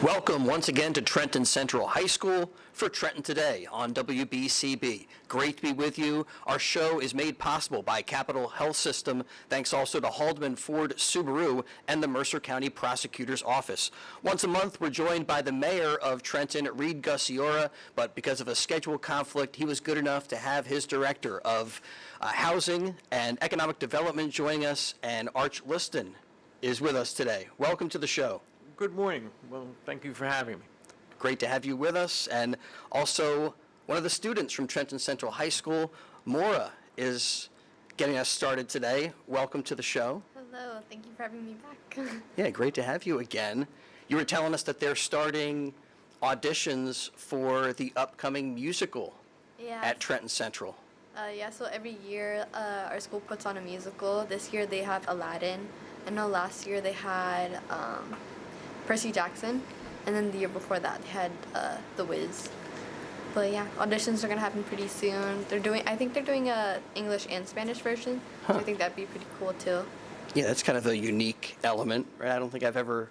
Welcome once again to Trenton Central High School for Trenton Today on WBCB. Great to be with you. Our show is made possible by Capital Health System, thanks also to Haldeman Ford Subaru and the Mercer County Prosecutor's Office. Once a month, we're joined by the mayor of Trenton, Reed Gussiora, but because of a schedule conflict, he was good enough to have his director of housing and economic development joining us, and Arch Liston is with us today. Welcome to the show. Good morning. Well, thank you for having me. Great to have you with us. And also, one of the students from Trenton Central High School, Maura, is getting us started today. Welcome to the show. Hello. Thank you for having me back. Yeah, great to have you again. You were telling us that they're starting auditions for the upcoming musical at Trenton Central. So every year our school puts on a musical. This year they have Aladdin. I know last year they had Percy Jackson, and then the year before that they had The Wiz. But yeah, auditions are gonna happen pretty soon. I think they're doing a English and Spanish version. So I think that'd be pretty cool too. Yeah, that's kind of a unique element, right? I don't think I've ever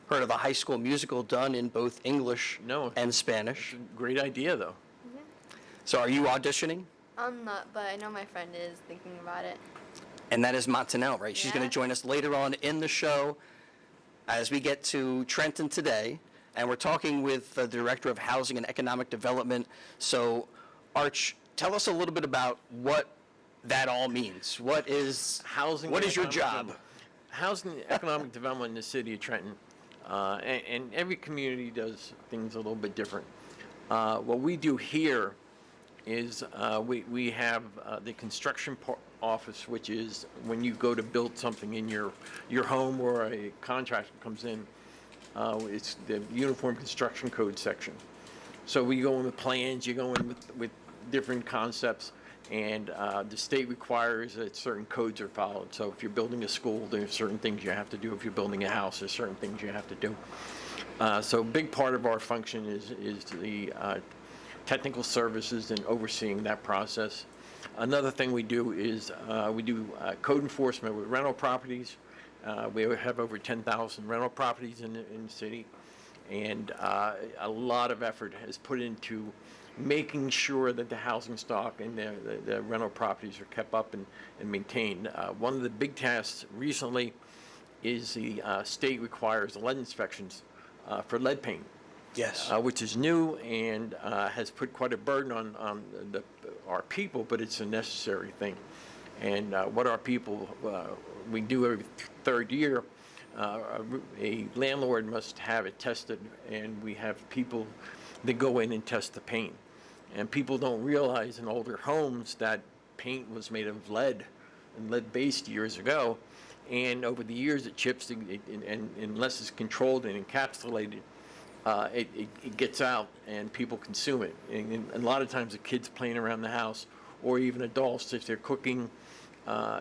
heard of a high school musical done in both English and Spanish. Great idea, though. Yeah. So are you auditioning? I'm not, but I know my friend is thinking about it. And that is Montanelle, right? She's going to join us later on in the show as we get to Trenton Today. And we're talking with the Director of Housing and Economic Development. So, Arch, tell us a little bit about what that all means. What is housing? What is your job? Housing and economic development in the city of Trenton. And every community does things a little bit different. What we do here is we have the construction office, which is when you go to build something in your home or a contractor comes in, it's the Uniform Construction Code section. So we go in with plans, you go in with different concepts, and the state requires that certain codes are followed. So if you're building a school, there's certain things you have to do. If you're building a house, there's certain things you have to do. So a big part of our function is the technical services and overseeing that process. Another thing we do is we do code enforcement with rental properties. We have over 10,000 rental properties in the city, and a lot of effort is put into making sure that the housing stock and the rental properties are kept up and maintained. One of the big tasks recently is the state requires lead inspections for lead paint. Yes. Which is new and has put quite a burden on our people, but it's a necessary thing. And what our people, we do every third year, a landlord must have it tested, and we have people that go in and test the paint. And people don't realize in older homes that paint was made of lead and lead-based years ago, and over the years it chips, and unless it's controlled and encapsulated, it gets out and people consume it. And a lot of times the kids playing around the house, or even adults, if they're cooking,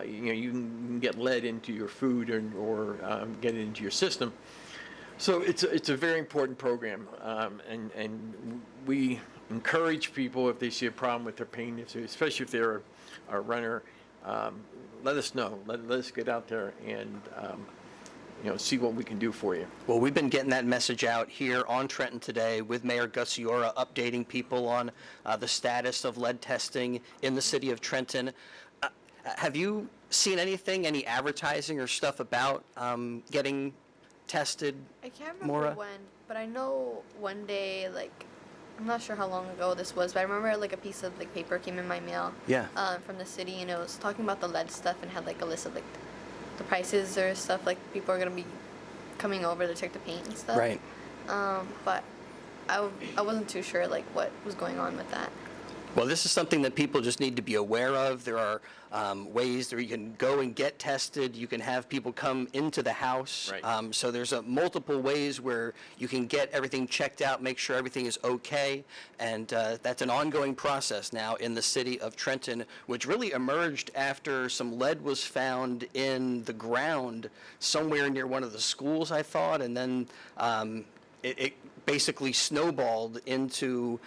you can get lead into your food or get it into your system. So it's a very important program, and we encourage people if they see a problem with their paint, especially if they're a renter, let us know. Let us get out there and see what we can do for you. Well, we've been getting that message out here on Trenton Today with Mayor Gussiora updating people on the status of lead testing in the city of Trenton. Have you seen anything, any advertising or stuff about getting tested, I can't remember Maura? when, but I know one day, I'm not sure how long ago this was, but I remember a piece of paper came in my mail from the city, and it was talking about the lead stuff and had a list of the prices or stuff, people are going to be coming over to check the paint and stuff. Right. But I wasn't too sure what was going on with that. Well, this is something that people just need to be aware of. There are ways that you can go and get tested. You can have people come into the house. Right. So there's multiple ways where you can get everything checked out, make sure everything is okay. And that's an ongoing process now in the city of Trenton, which really emerged after some lead was found in the ground somewhere near one of the schools, I thought. And then it basically snowballed into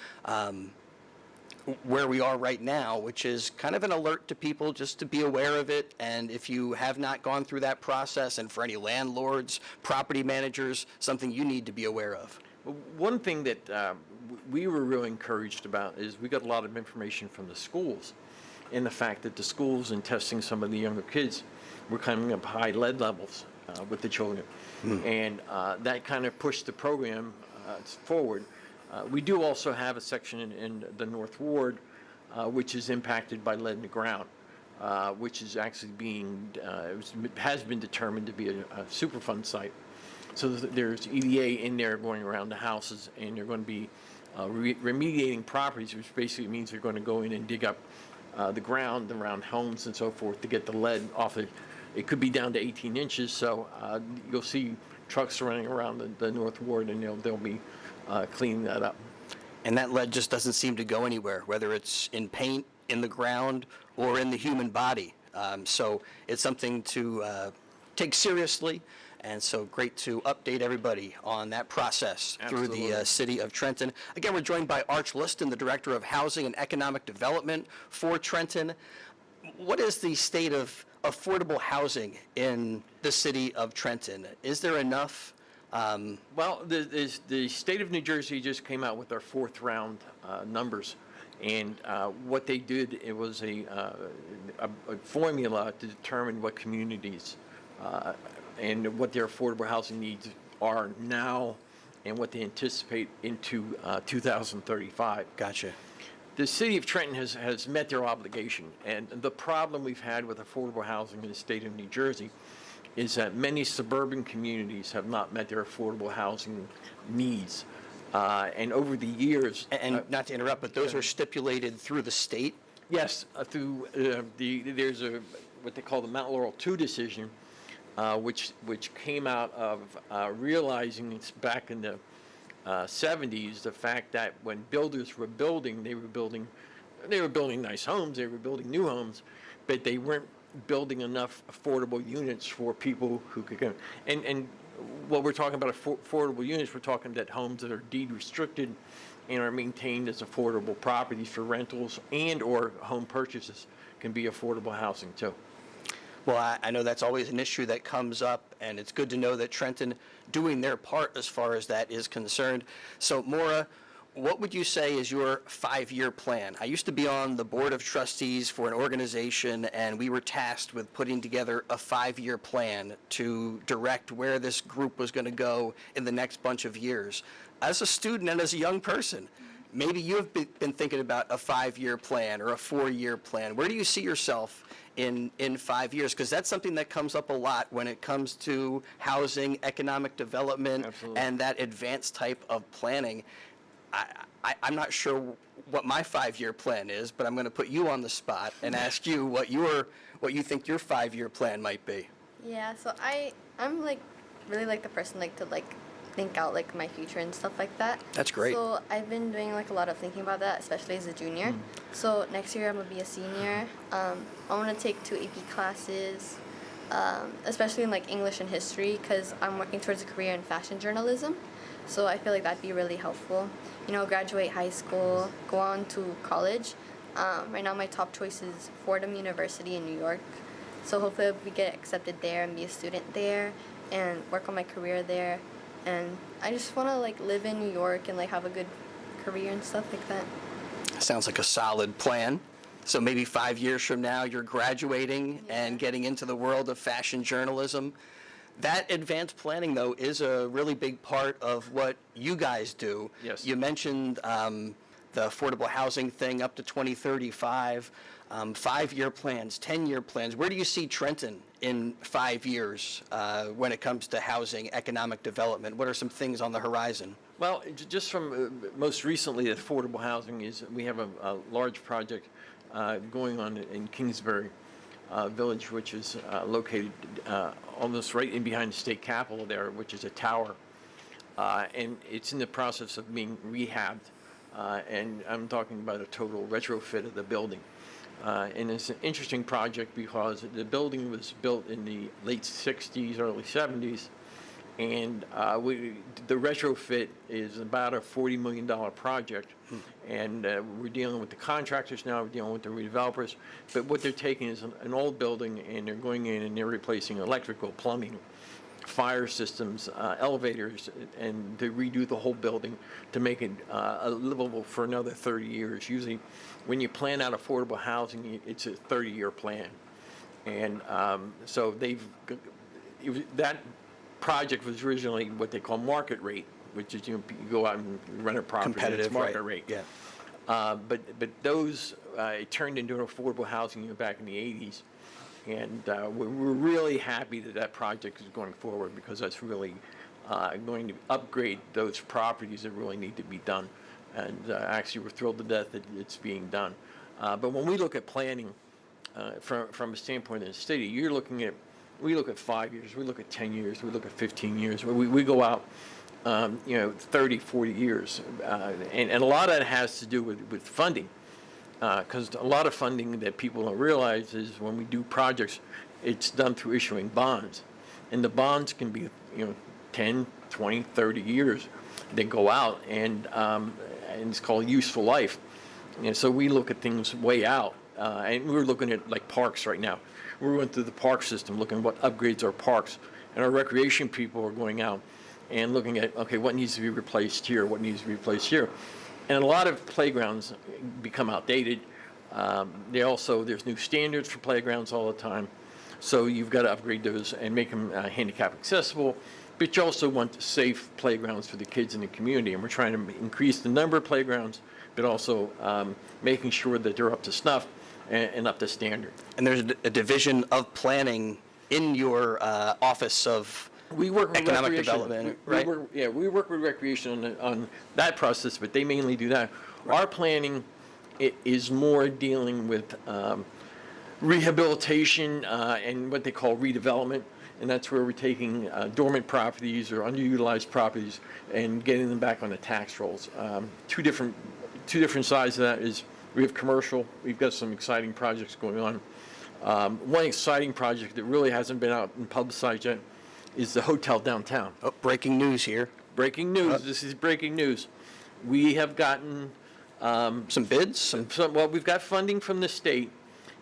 where we are right now, which is kind of an alert to people just to be aware of it. And if you have not gone through that process, and for any landlords, property managers, something you need to be aware of. One thing that we were really encouraged about is we got a lot of information from the schools, and the fact that the schools, in testing some of the younger kids, were coming up high lead levels with the children. And that kind of pushed the program forward. We do also have a section in the North Ward, which is impacted by lead in the ground, which is actually has been determined to be a Superfund site. So there's EDA in there going around the houses, and they're going to be remediating properties, which basically means they're going to go in and dig up the ground around homes and so forth to get the lead off it. It could be down to 18 inches, so you'll see trucks running around the North Ward, and they'll be cleaning that up. And that lead just doesn't seem to go anywhere, whether it's in paint, in the ground, or in the human body. So it's something to take seriously, and so great to update everybody on that process through the city of Trenton. Again, we're joined by Arch Liston, the Director of Housing and Economic Development for Trenton. What is the state of affordable housing in the city of Trenton? Is there enough? Well, the state of New Jersey just came out with their fourth round numbers, and what they did, it was a formula to determine what communities and what their affordable housing needs are now and what they anticipate into 2035. Gotcha. The city of Trenton has met their obligation, and the problem we've had with affordable housing in the state of New Jersey is that many suburban communities have not met their affordable housing needs. And over the years... And not to interrupt, but those are stipulated through the state? Yes, through there's what they call the Mount Laurel II decision, which came out of realizing it's back in the 70s, the fact that when builders were building, they were building nice homes, they were building new homes, but they weren't building enough affordable units for people who could go. And what we're talking about affordable units, we're talking that homes that are deed restricted and are maintained as affordable properties for rentals and or home purchases can be affordable housing too. Well, I know that's always an issue that comes up, and it's good to know that Trenton doing their part as far as that is concerned. So, Maura, what would you say is your 5-year plan? I used to be on the board of trustees for an organization, and we were tasked with putting together a 5-year plan to direct where this group was going to go in the next bunch of years. As a student and as a young person, maybe you've been thinking about a 5-year plan or a 4-year plan. Where do you see yourself in 5 years? Because that's something that comes up a lot when it comes to housing, economic development, Absolutely. and that advanced type of planning. I'm not sure what my 5-year plan is, but I'm going to put you on the spot and ask you what you think your 5-year plan might be. Yeah, so I'm like really like the person like to like think out like my future and stuff like that. That's great. So I've been doing like a lot of thinking about that, especially as a junior. So next year I'm gonna be a senior. I want to take 2 AP classes, especially in like English and history, because I'm working towards a career in fashion journalism. So I feel like that'd be really helpful. You know, graduate high school, go on to college. Right now my top choice is Fordham University in New York. So hopefully we get accepted there and be a student there and work on my career there. And I just want to like live in New York and like have a good career and stuff like that. Sounds like a solid plan. So maybe 5 years from now, you're graduating and getting into the world of fashion journalism. That advanced planning, though, is a really big part of what you guys do. Yes. You mentioned the affordable housing thing up to 2035, 5-year plans, 10-year plans. Where do you see Trenton in 5 years when it comes to housing, economic development? What are some things on the horizon? Well, just from most recently, affordable housing is we have a large project going on in Kingsbury Village, which is located almost right in behind the state capitol there, which is a tower. And it's in the process of being rehabbed. And I'm talking about a total retrofit of the building. And it's an interesting project because the building was built in the late 60s, early 70s, And the retrofit is about a $40 million project. And we're dealing with the contractors now, we're dealing with the redevelopers. But what they're taking is an old building, and they're going in and they're replacing electrical, plumbing, fire systems, elevators, and to redo the whole building to make it livable for another 30 years. Usually, when you plan out affordable housing, it's a 30-year plan. And so that project was originally what they call market rate, which is you go out and rent a property. Competitive, it's market right. rate. Yeah. But those it turned into an affordable housing back in the 80s, and we're really happy that project is going forward, because that's really going to upgrade those properties that really need to be done. And actually, we're thrilled to death that it's being done. But when we look at planning from a standpoint of the city, we look at 5 years, we look at 10 years, we look at 15 years. We go out 30, 40 years. And a lot of that has to do with funding, because a lot of funding that people don't realize is when we do projects, it's done through issuing bonds. And the bonds can be 10, 20, 30 years. They go out, and it's called useful life. And so we look at things way out. And we're looking at like parks right now. We're going through the park system, looking at what upgrades our parks. And our recreation people are going out and looking at, okay, what needs to be replaced here, what needs to be replaced here. And a lot of playgrounds become outdated. There's new standards for playgrounds all the time. So you've got to upgrade those and make them handicap accessible. But you also want safe playgrounds for the kids in the community. And we're trying to increase the number of playgrounds, but also making sure that they're up to snuff and up to standard. And there's a division of planning in your Office of We work with Economic recreation. Development, right? We work with recreation on that process, but they mainly do that. Right. Our planning is more dealing with rehabilitation and what they call redevelopment, and that's where we're taking dormant properties or underutilized properties and getting them back on the tax rolls. Two different sides of that is we have commercial. We've got some exciting projects going on. One exciting project that really hasn't been out and publicized yet is the hotel downtown. Oh, breaking news here. Breaking news. This is breaking news. We have gotten Some bids? well, we've got funding from the state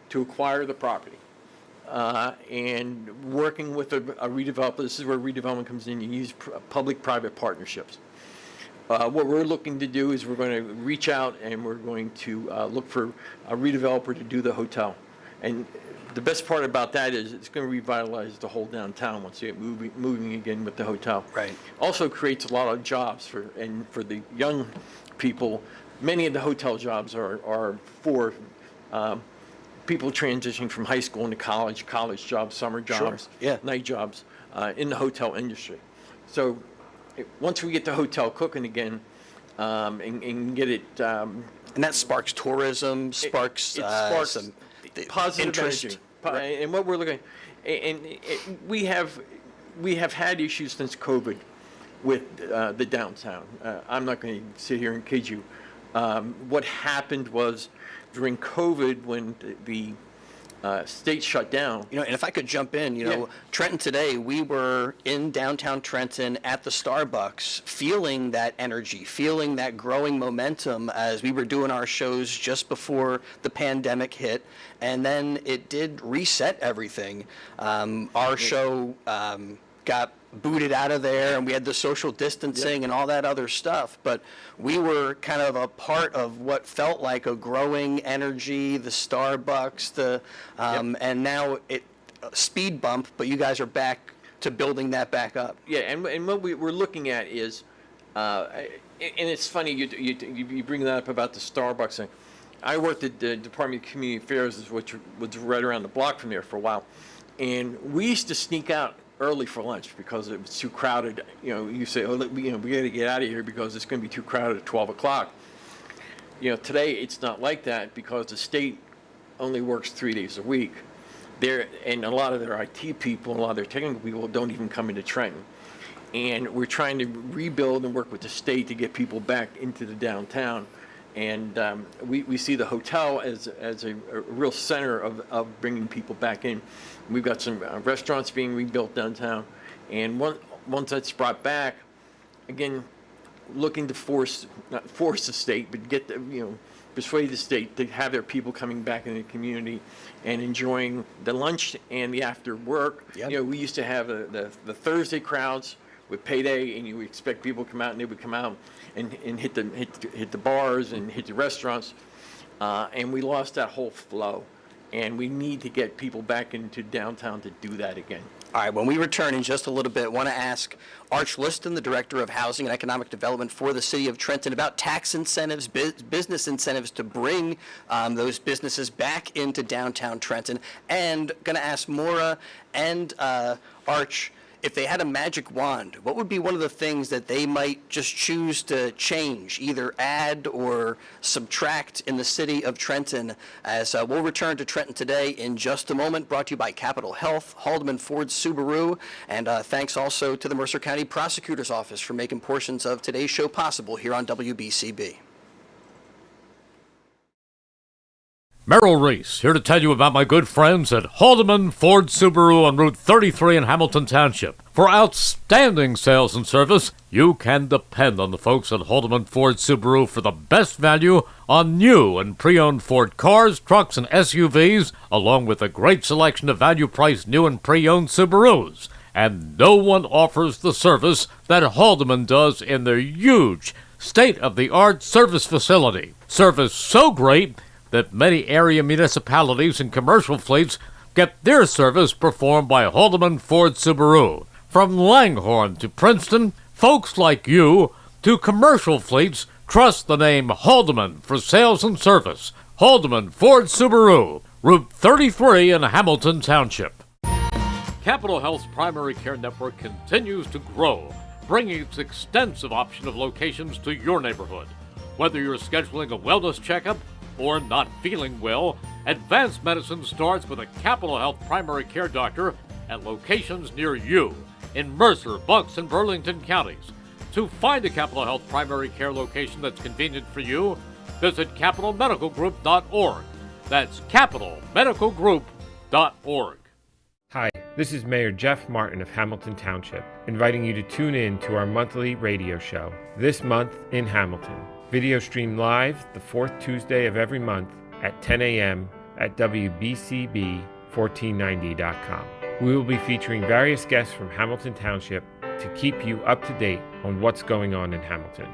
to acquire the property. And working with a redeveloper, this is where redevelopment comes in. You use public-private partnerships. What we're looking to do is we're going to reach out and we're going to look for a redeveloper to do the hotel. And the best part about that is it's going to revitalize the whole downtown once you get moving again with the hotel. Right. Also creates a lot of jobs for the young people. Many of the hotel jobs are for people transitioning from high school into college jobs, summer jobs, yeah. night jobs in the hotel industry. So once we get the hotel cooking again and get it. And that sparks tourism, sparks, it sparks some positive interest. energy. Right. And what we're looking and we have had issues since COVID with the downtown. I'm not going to sit here and kid you. What happened was during COVID when the state shut down. And if I could jump in, Yeah. Trenton today, we were in downtown Trenton at the Starbucks, feeling that energy, feeling that growing momentum as we were doing our shows just before the pandemic hit. And then it did reset everything. Our show got booted out of there, and we had the social distancing and all that other stuff, but we were kind of a part of what felt like a growing energy, the Starbucks, and now it speed bump, but you guys are back to building that back up. Yeah, and what we're looking at is, and it's funny you bring that up about the Starbucks thing. I worked at the Department of Community Affairs, which was right around the block from there for a while, and we used to sneak out early for lunch because it was too crowded. You say, oh, we got to get out of here because it's going to be too crowded at 12 o'clock. Today it's not like that because the state only works 3 days a week. And a lot of their IT people, a lot of their technical people don't even come into Trenton. And we're trying to rebuild and work with the state to get people back into the downtown. And we see the hotel as a real center of bringing people back in. We've got some restaurants being rebuilt downtown, and once that's brought back, again, looking to not force the state, but persuade the state to have their people coming back in the community and enjoying the lunch and the after work. Yep. We used to have the Thursday crowds with payday, and you would expect people to come out, and they would come out and hit the bars and hit the restaurants, and we lost that whole flow. And we need to get people back into downtown to do that again. All right, when we return in just a little bit, I want to ask Arch Liston, the Director of Housing and Economic Development for the City of Trenton, about tax incentives, business incentives to bring those businesses back into downtown Trenton. And going to ask Maura and Arch, if they had a magic wand, what would be one of the things that they might just choose to change, either add or subtract in the city of Trenton? As we'll return to Trenton Today in just a moment, brought to you by Capital Health, Haldeman Ford Subaru, and thanks also to the Mercer County Prosecutor's Office for making portions of today's show possible here on WBCB. Merrill Reese here to tell you about my good friends at Haldeman Ford Subaru on Route 33 in Hamilton Township. For outstanding sales and service, you can depend on the folks at Haldeman Ford Subaru for the best value on new and pre-owned Ford cars, trucks, and SUVs, along with a great selection of value-priced new and pre-owned Subarus. And no one offers the service that Haldeman does in their huge, state-of-the-art service facility. Service so great that many area municipalities and commercial fleets get their service performed by Haldeman Ford Subaru. From Langhorne to Princeton, folks like you to commercial fleets trust the name Haldeman for sales and service. Haldeman Ford Subaru, Route 33 in Hamilton Township. Capital Health's primary care network continues to grow, bringing its extensive option of locations to your neighborhood. Whether you're scheduling a wellness checkup or not feeling well, advanced medicine starts with a Capital Health primary care doctor at locations near you in Mercer, Bucks, and Burlington counties. To find a Capital Health primary care location that's convenient for you, visit capitalmedicalgroup.org. That's capitalmedicalgroup.org. Hi, this is Mayor Jeff Martin of Hamilton Township, inviting you to tune in to our monthly radio show, This Month in Hamilton. Video stream live the fourth Tuesday of every month at 10 a.m. at WBCB1490.com. We will be featuring various guests from Hamilton Township to keep you up to date on what's going on in Hamilton.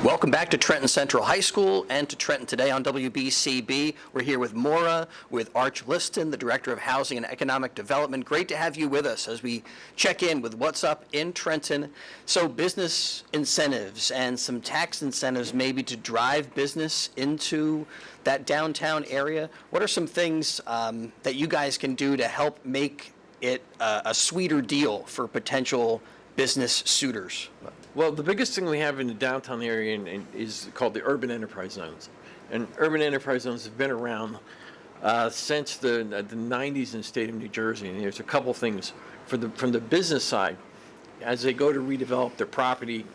Welcome back to Trenton Central High School and to Trenton Today on WBCB. We're here with Maura, with Arch Liston, the Director of Housing and Economic Development. Great to have you with us as we check in with what's up in Trenton. So business incentives and some tax incentives maybe to drive business into that downtown area. What are some things that you guys can do to help make it a sweeter deal for potential business suitors? Well, the biggest thing we have in the downtown area is called the urban enterprise zones. And urban enterprise zones have been around since the 90s in the state of New Jersey. And there's a couple things. From the business side, as they go to redevelop their property,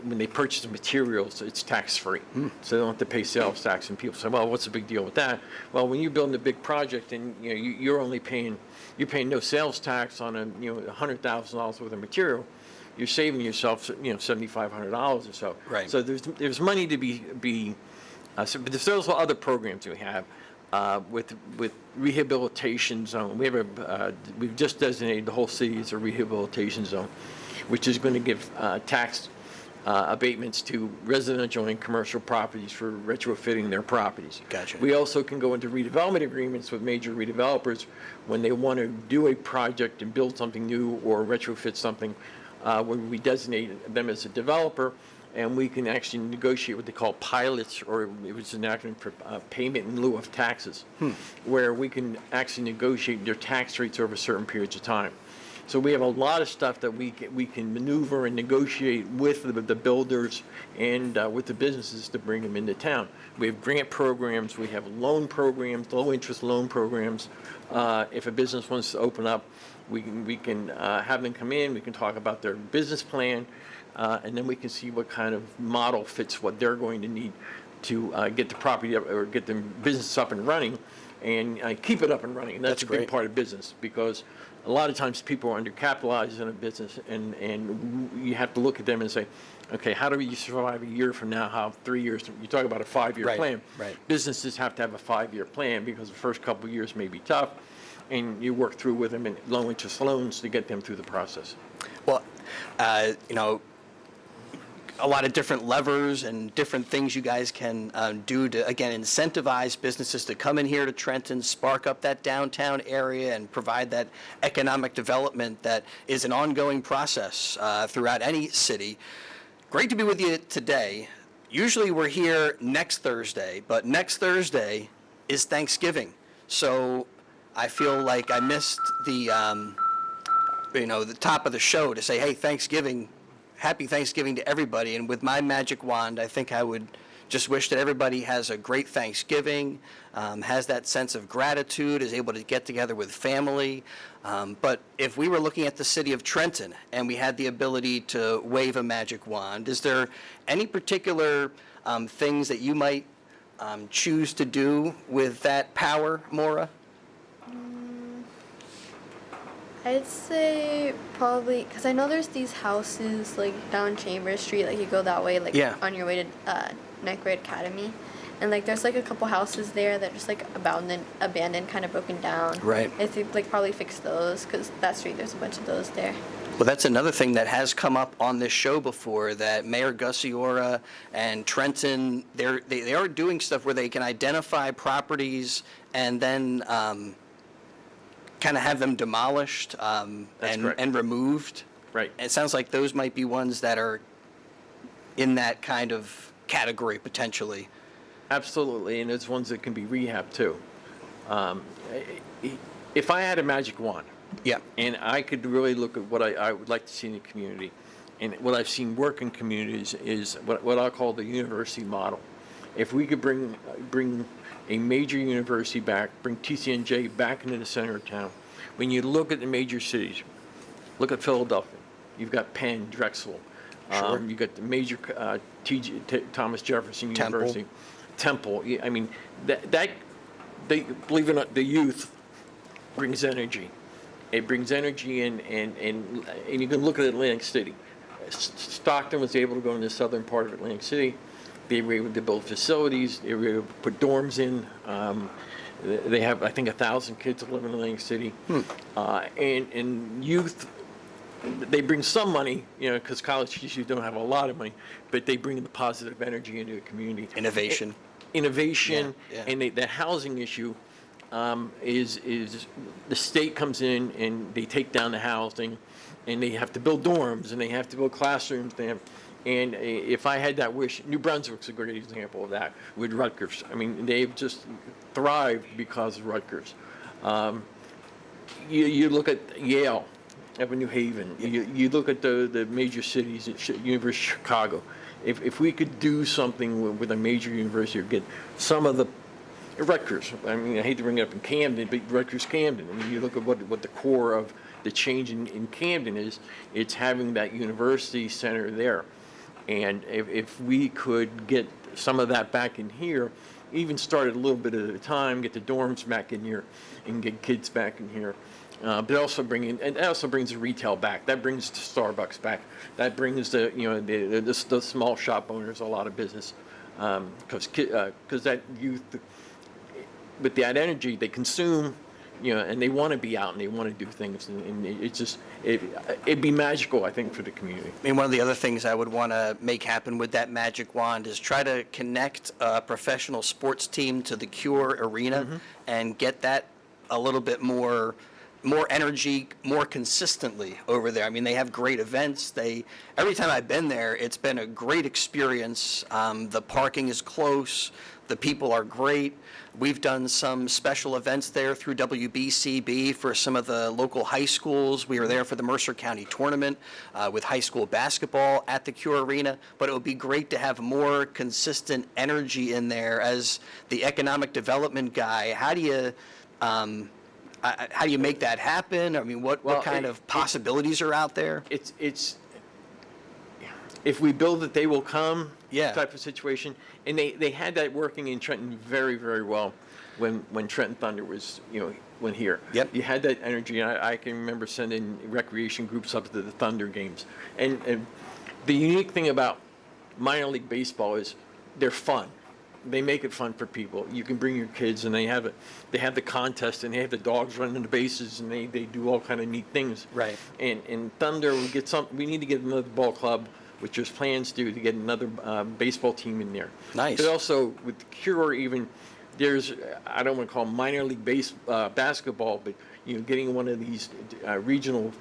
when they purchase materials, it's tax-free. So they don't have to pay sales tax. And people say, well, what's the big deal with that? Well, when you're building a big project and you're paying no sales tax on $100,000 worth of material, you're saving yourself, $7,500 or so. Right. So there's money to be but there's also other programs we have with rehabilitation zone. We've just designated the whole city as a rehabilitation zone, which is going to give tax abatements to residential and commercial properties for retrofitting their properties. Gotcha. We also can go into redevelopment agreements with major redevelopers when they want to do a project and build something new or retrofit something. Where we designate them as a developer, and we can actually negotiate what they call pilots, or it was an acronym for payment in lieu of taxes, where we can actually negotiate their tax rates over certain periods of time. So we have a lot of stuff that we can maneuver and negotiate with the builders and with the businesses to bring them into town. We have grant programs, we have loan programs, low interest loan programs. If a business wants to open up, we can have them come in, we can talk about their business plan, and then we can see what kind of model fits what they're going to need to get the property up or get the business up and running and keep it up and running. And that's That's a big great. part of business, because a lot of times people are undercapitalized in a business, and you have to look at them and say, okay, how do you survive a year from now? How 3 years? You talk about a 5-year Right, plan. right. Businesses have to have a 5-year plan, because the first couple of years may be tough, and you work through with them in low interest loans to get them through the process. Well, you know, a lot of different levers and different things you guys can do to, again, incentivize businesses to come in here to Trenton, spark up that downtown area, and provide that economic development that is an ongoing process throughout any city. Great to be with you today. Usually we're here next Thursday, but next Thursday is Thanksgiving. So I feel like I missed the, the top of the show to say, hey, happy Thanksgiving to everybody. And with my magic wand, I think I would just wish that everybody has a great Thanksgiving, has that sense of gratitude, is able to get together with family. But if we were looking at the city of Trenton and we had the ability to wave a magic wand, is there any particular things that you might choose to do with that power, Maura? I'd say probably, because I know there's these houses like down Chambers Street, like you go that way, like Yeah. on your way to Ninth Grade Academy, and like there's like a couple houses there that are just like abandoned, kind of broken down. Right. I think like probably fix those, because that street there's a bunch of those there. Well, that's another thing that has come up on this show before, that Mayor Gussiora and Trenton, they are doing stuff where they can identify properties and then kind of have them demolished correct. and removed. Right. And it sounds like those might be ones that are in that kind of category potentially. Absolutely, and there's ones that can be rehabbed too. If I had a magic wand, Yeah. and I could really look at what I would like to see in the community, and what I've seen work in communities is what I call the university model. If we could bring a major university back, bring TCNJ back into the center of town. When you look at the major cities, look at Philadelphia. You've got Penn, Drexel. Sure. You've got the major Thomas Jefferson Temple. University. Temple. I mean, they believe it or not, the youth brings energy. It brings energy, and you can look at Atlantic City. Stockton was able to go in the southern part of Atlantic City. They were able to build facilities. They were able to put dorms in. They have, I think, 1,000 kids that live in Atlantic City. And youth, they bring some money, because college usually don't have a lot of money, but they bring the positive energy into the community. Innovation. Innovation, Yeah. and the housing issue is the state comes in and they take down the housing, and they have to build dorms, and they have to build classrooms. And if I had that wish, New Brunswick's a great example of that with Rutgers. I mean, they've just thrived because of Rutgers. You look at Yale, up in New Haven. You look at the major cities, University of Chicago. If we could do something with a major university, or get some of the Rutgers. I mean, I hate to bring it up in Camden, but Rutgers Camden. I mean, you look at what the core of the change in Camden is. It's having that university center there. And if we could get some of that back in here, even start it a little bit at a time, get the dorms back in here, and get kids back in here. But also that also brings the retail back. That brings the Starbucks back. That brings the small shop owners a lot of business, because that youth, with that energy, they consume. And they want to be out and they want to do things, and it's just it'd be magical, I think, for the community. I mean, one of the other things I would want to make happen with that magic wand is try to connect a professional sports team to the Cure Arena and get that a little bit more energy, more consistently over there. I mean, they have great events. Every time I've been there, it's been a great experience. The parking is close. The people are great. We've done some special events there through WBCB for some of the local high schools. We were there for the Mercer County tournament with high school basketball at the Cure Arena. But it would be great to have more consistent energy in there. As the economic development guy, how do you make that happen? I mean, what kind of possibilities are out there? It's if we build it, they will come. Yeah. Type of situation, and they had that working in Trenton very, very well. when Trenton Thunder was, went here. Yep. You had that energy. I can remember sending recreation groups up to the Thunder games. And the unique thing about minor league baseball is they're fun. They make it fun for people. You can bring your kids, and they have the contest, and they have the dogs running the bases, and they do all kind of neat things. Right. And Thunder, we need to get another ball club, which there's plans to get another baseball team in there. Nice. But also with the Cure, even there's, I don't want to call them minor league basketball, but getting one of these regional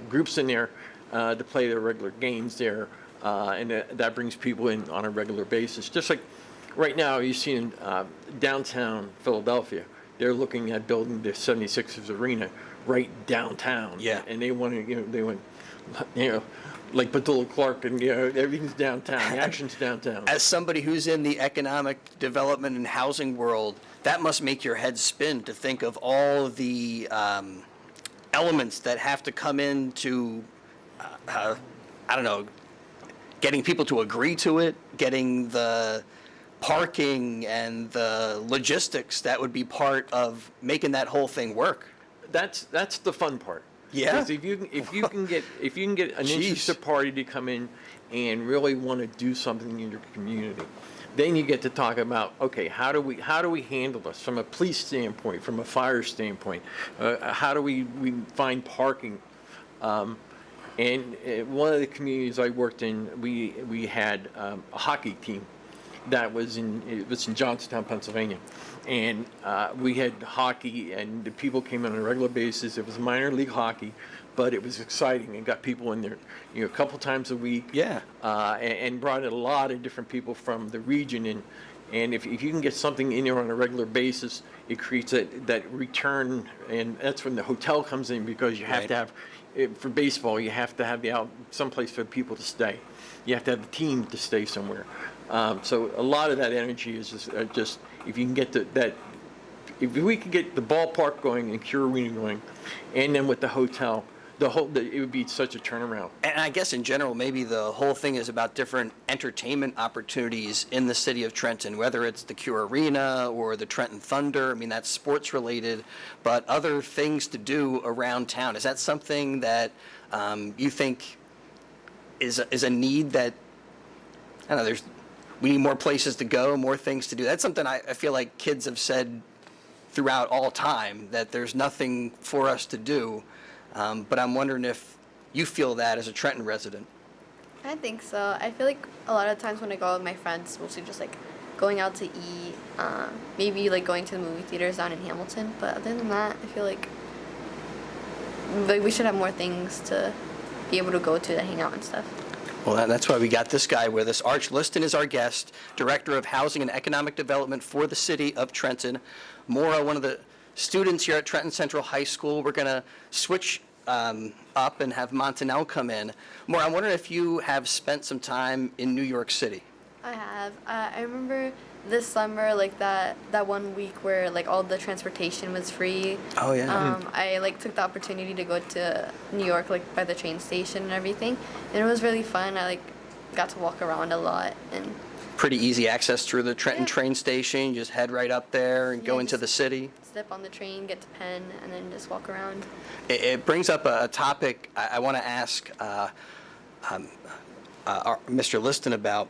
groups in there to play their regular games there, and that brings people in on a regular basis. Just like right now, you see in downtown Philadelphia, they're looking at building the 76ers arena right downtown. Yeah. And they want to, like Petula Clark, and everything's downtown. The action's downtown. As somebody who's in the economic development and housing world, that must make your head spin to think of all the elements that have to come into, I don't know, getting people to agree to it, getting the parking and the logistics that would be part of making that whole thing work. That's the fun part. Yeah. Because if you can get an Jeez. interested party to come in and really want to do something in your community, then you get to talk about, okay, how do we handle this from a police standpoint, from a fire standpoint? How do we find parking? And one of the communities I worked in, we had a hockey team that was in Johnstown, Pennsylvania, and we had hockey, and the people came in on a regular basis. It was minor league hockey, but it was exciting and got people in there, a couple times a week. Yeah. And brought in a lot of different people from the region, and if you can get something in there on a regular basis, it creates that return, and that's when the hotel comes in, because you have Right. to have, for baseball, you have to have someplace for people to stay. You have to have the team to stay somewhere. So a lot of that energy is just if you can get if we could get the ballpark going and Cure Arena going, and then with the hotel, it would be such a turnaround. And I guess in general, maybe the whole thing is about different entertainment opportunities in the city of Trenton, whether it's the Cure Arena or the Trenton Thunder. I mean, that's sports related, but other things to do around town. Is that something that you think is a need that, I don't know, we need more places to go, more things to do? That's something I feel like kids have said throughout all time, that there's nothing for us to do. But I'm wondering if you feel that as a Trenton resident. I think so. I feel like a lot of times when I go out with my friends, mostly just like going out to eat, maybe like going to the movie theaters down in Hamilton. But other than that, I feel like we should have more things to be able to go to hang out and stuff. Well, that's why we got this guy with us. Arch Liston is our guest, Director of Housing and Economic Development for the City of Trenton. Maura, one of the students here at Trenton Central High School. We're going to switch up and have Montanel come in. Maura, I'm wondering if you have spent some time in New York City. I have. I remember this summer, like that 1 week where like all the transportation was free. Oh, yeah. I like took the opportunity to go to New York, like by the train station and everything, and it was really fun. I like got to walk around a lot and. Pretty easy access through the Trenton Yeah. train station. You just head right up there and go Yeah, into just- the city. Step on the train, get to Penn, and then just walk around. It brings up a topic I want to ask Mr. Liston about.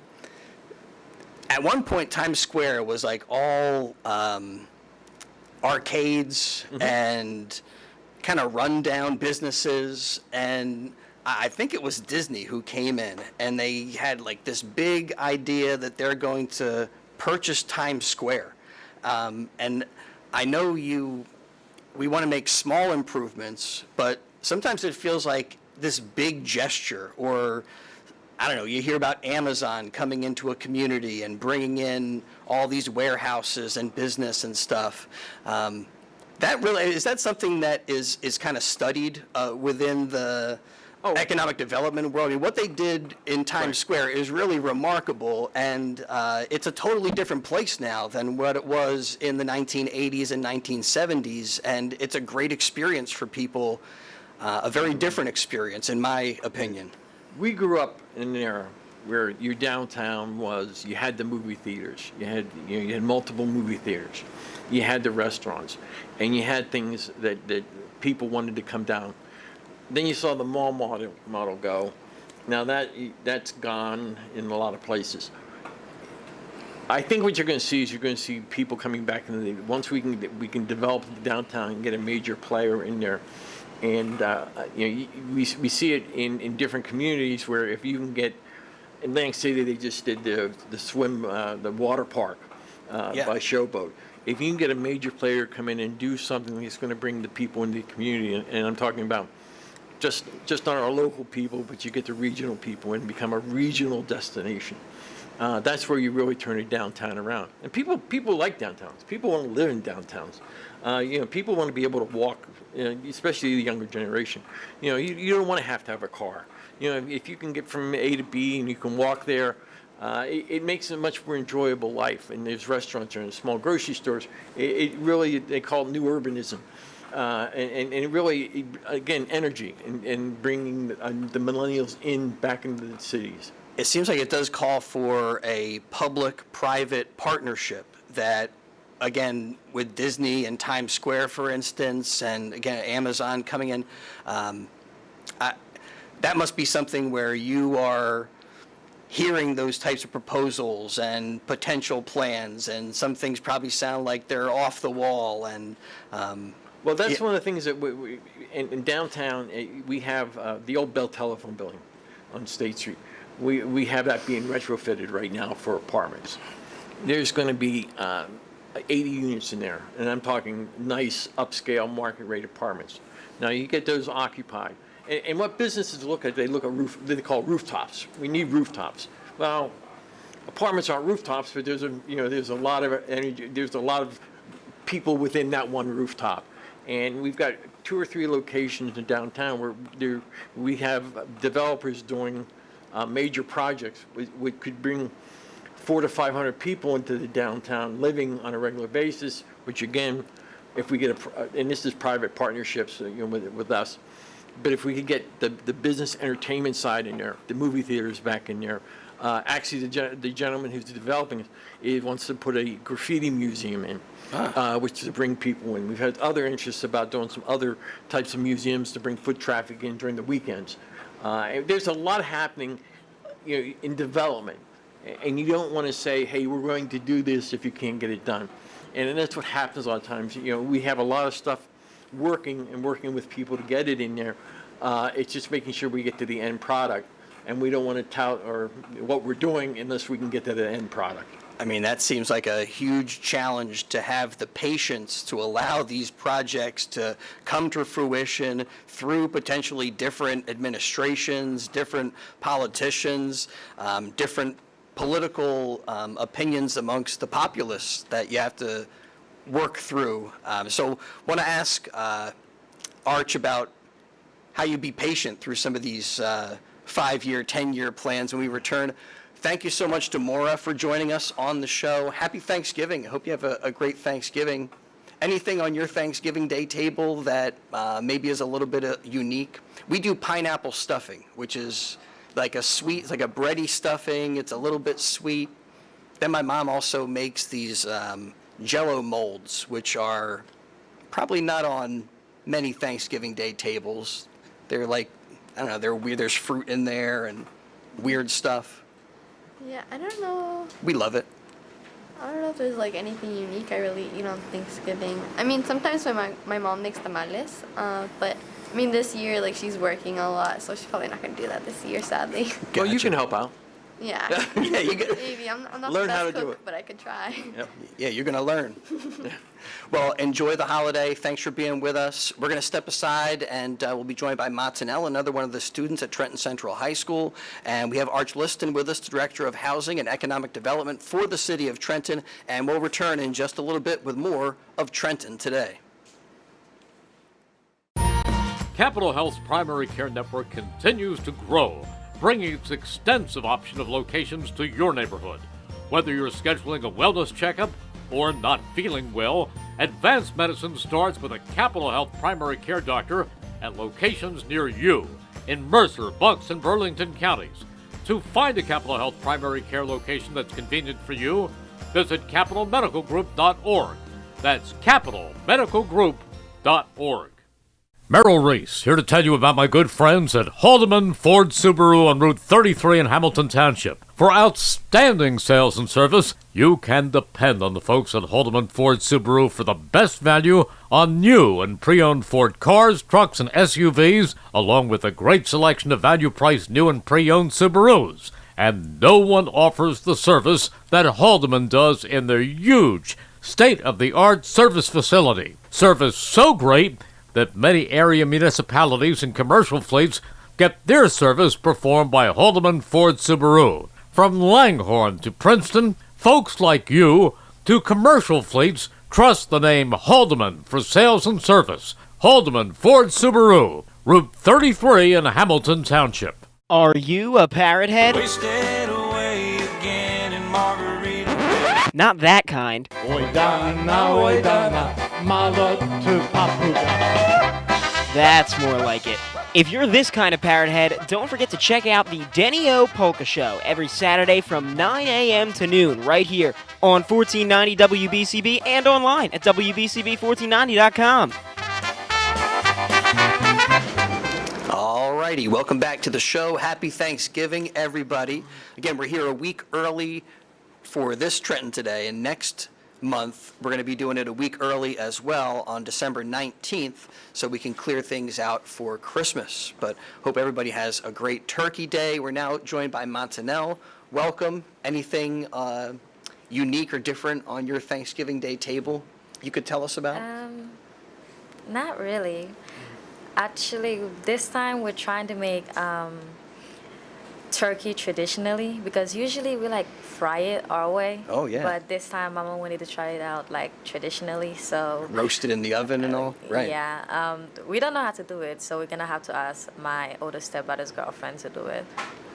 At one point, Times Square was like all arcades and kind of rundown businesses, and I think it was Disney who came in, and they had like this big idea that they're going to purchase Times Square. And I know we want to make small improvements, but sometimes it feels like this big gesture, or I don't know, you hear about Amazon coming into a community and bringing in all these warehouses and business and stuff. Is that something that is kind of studied within the economic development world? I mean, what they did in Times Square is really remarkable, and it's a totally different place now than what it was in the 1980s and 1970s, and it's a great experience for people, a very different experience, in my opinion. We grew up in an era where your downtown you had the movie theaters. You had multiple movie theaters. you had the restaurants, and you had things that people wanted to come down. Then you saw the mall model go. Now that's gone in a lot of places. I think what you're going to see is you're going to see people coming back in once we can develop the downtown and get a major player in there, and we see it in different communities where if you can get in Atlantic City, they just did the water park by Showboat. If you can get a major player come in and do something that's going to bring the people into the community, and I'm talking about just not our local people, but you get the regional people and become a regional destination. That's where you really turn a downtown around. And people like downtowns. People want to live in downtowns. People want to be able to walk, especially the younger generation. You don't want to have a car. If you can get from A to B and you can walk there, it makes a much more enjoyable life. And there's restaurants and small grocery stores. It really, they call it new urbanism. And it really, again, energy and bringing the millennials back into the cities. It seems like it does call for a public-private partnership that, again, with Disney and Times Square, for instance, and again, Amazon coming in, that must be something where you are hearing those types of proposals and potential plans, and some things probably sound like they're off the wall. And well, that's one of the things that we in downtown, we have the old Bell Telephone building on State Street. We have that being retrofitted right now for apartments. There's going to be 80 units in there, and I'm talking nice upscale market rate apartments. Now you get those occupied, and what businesses look at? They look at they call rooftops. We need rooftops. Well, apartments aren't rooftops, but there's a lot of energy. There's a lot of people within that one rooftop, and we've got 2 or 3 locations in downtown where we have developers doing major projects which could bring 400 to 500 people into the downtown living on a regular basis, which again, if we get and this is private partnerships with us, but if we could get the business entertainment side in there, the movie theaters back in there, actually the gentleman who's developing it wants to put a graffiti museum in, which is to bring people in. We've had other interests about doing some other types of museums to bring foot traffic in during the weekends. There's a lot happening, in development, and you don't want to say, "Hey, we're going to do this" if you can't get it done, and that's what happens a lot of times. We have a lot of stuff working with people to get it in there. It's just making sure we get to the end product, and we don't want to tout or what we're doing unless we can get to the end product. I mean, that seems like a huge challenge to have the patience to allow these projects to come to fruition through potentially different administrations, different politicians, different political opinions amongst the populace that you have to work through. So want to ask Arch about how you be patient through some of these 5-year, 10-year plans when we return. Thank you so much to Maura for joining us on the show. Happy Thanksgiving. I hope you have a great Thanksgiving. Anything on your Thanksgiving Day table that maybe is a little bit unique? We do pineapple stuffing, which is like a sweet, it's like a bready stuffing. It's a little bit sweet. Then my mom also makes these Jell-O molds, which are probably not on many Thanksgiving Day tables. They're like, I don't know, they're weird. There's fruit in there and weird stuff. Yeah, I don't know. We love it. I don't know if there's like anything unique I really eat on Thanksgiving. I mean, sometimes my mom makes tamales, but I mean this year like she's working a lot, so she's probably not gonna do that this year, sadly. Well, you can help out. Yeah. Yeah, you get, Maybe I'm not Learn the how best to do cook, it. but I could try. Yep. yeah, you're gonna learn. Well, enjoy the holiday. Thanks for being with us. We're gonna step aside, and we'll be joined by Mattanell, another one of the students at Trenton Central High School, and we have Arch Liston with us, the Director of Housing and Economic Development for the City of Trenton, and we'll return in just a little bit with more of Trenton Today. Capital Health's primary care network continues to grow, bringing its extensive option of locations to your neighborhood. Whether you're scheduling a wellness checkup or not feeling well, advanced medicine starts with a Capital Health primary care doctor at locations near you in Mercer, Bucks, and Burlington counties. To find a Capital Health primary care location that's convenient for you, visit capitalmedicalgroup.org. That's capitalmedicalgroup.org. Merrill Reese, here to tell you about my good friends at Haldeman Ford Subaru on Route 33 in Hamilton Township. For outstanding sales and service, you can depend on the folks at Haldeman Ford Subaru for the best value on new and pre-owned Ford cars, trucks, and SUVs, along with a great selection of value-priced new and pre-owned Subarus. And no one offers the service that Haldeman does in their huge, state-of-the-art service facility. Service so great that many area municipalities and commercial fleets get their service performed by Haldeman Ford Subaru. From Langhorne to Princeton, folks like you to commercial fleets trust the name Haldeman for sales and service. Haldeman Ford Subaru, Route 33 in Hamilton Township. Are you a parrot head? Wasted away again in Margarita. Not that kind. That's more like it. If you're this kind of parrot head, don't forget to check out the Denny O Polka Show every Saturday from 9 a.m. to noon right here on 1490 WBCB and online at WBCB1490.com. Alrighty, welcome back to the show. Happy Thanksgiving, everybody. Again, we're here a week early for this Trenton Today, and next month we're going to be doing it a week early as well on December 19th, so we can clear things out for Christmas. But hope everybody has a great Turkey Day. We're now joined by Montanelle. Welcome. Anything unique or different on your Thanksgiving Day table you could tell us about? Not really. Actually, this time we're trying to make turkey traditionally, because usually we like fry it our way. Oh, yeah. But this time Mama wanted to try it out like traditionally, so. Roasted in the oven and all? Right. Yeah. We don't know how to do it, so we're gonna have to ask my older stepbrother's girlfriend to do it.